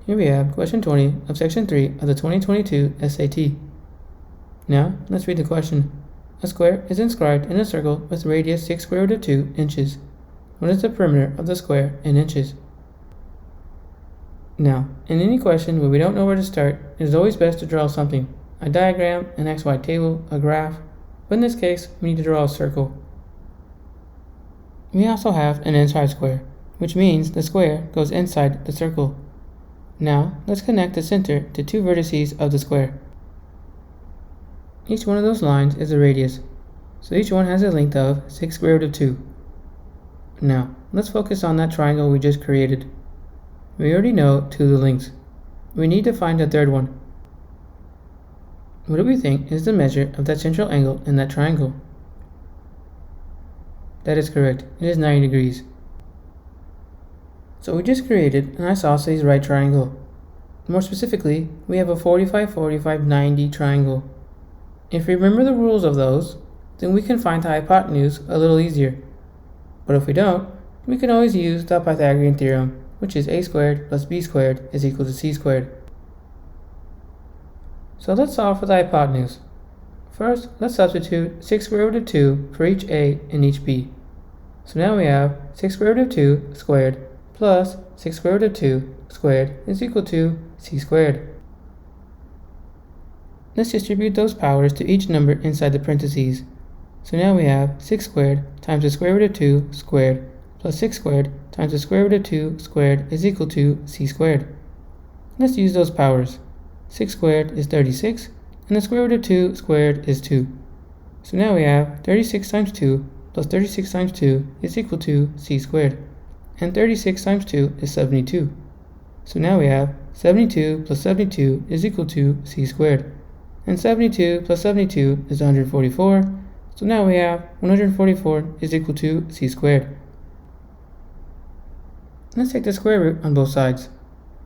Here we have question 20 of section 3 of the 2022 SAT. Now, let's read the question. A square is inscribed in a circle with radius 6 square root of 2 inches. What is the perimeter of the square in inches? Now, in any question where we don't know where to start, it is always best to draw something. A diagram, an XY table, a graph, but in this case, we need to draw a circle. We also have an inside square, which means the square goes inside the circle. Now, let's connect the center to two vertices of the square. Each one of those lines is a radius, so each one has a length of 6 square root of 2. Now, let's focus on that triangle we just created. We already know two of the lengths. We need to find a third one. What do we think is the measure of that central angle in that triangle? That is correct, it is 90 degrees. So we just created an isosceles right triangle. More specifically, we have a 45-45-90 triangle. If we remember the rules of those, then we can find the hypotenuse a little easier. But if we don't, we can always use the Pythagorean theorem, which is a squared plus b squared is equal to c squared. So let's solve for the hypotenuse. First, let's substitute 6 square root of 2 for each a and each b. So now we have 6 square root of 2 squared plus 6 square root of 2 squared is equal to c squared. Let's distribute those powers to each number inside the parentheses. So now we have 6 squared times the square root of 2 squared plus 6 squared times the square root of 2 squared is equal to c squared. Let's use those powers. 6 squared is 36, and the square root of 2 squared is 2. So now we have 36 times 2 plus 36 times 2 is equal to c squared. And 36 times 2 is 72. So now we have 72 plus 72 is equal to c squared. And 72 plus 72 is 144. So now we have 144 is equal to c squared. Let's take the square root on both sides.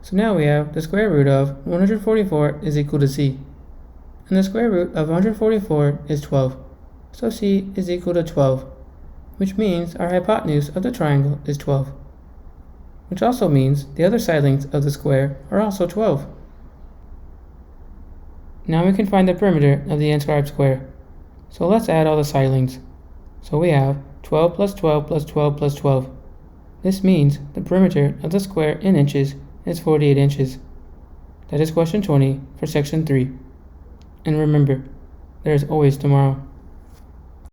So now we have the square root of 144 is equal to c. And the square root of 144 is 12. So c is equal to 12, which means our hypotenuse of the triangle is 12. Which also means the other side lengths of the square are also 12. Now we can find the perimeter of the inscribed square. So let's add all the side lengths. So we have 12 plus 12 plus 12 plus 12. This means the perimeter of the square in inches is 48 inches. That is question 20 for section 3. And remember, there is always tomorrow.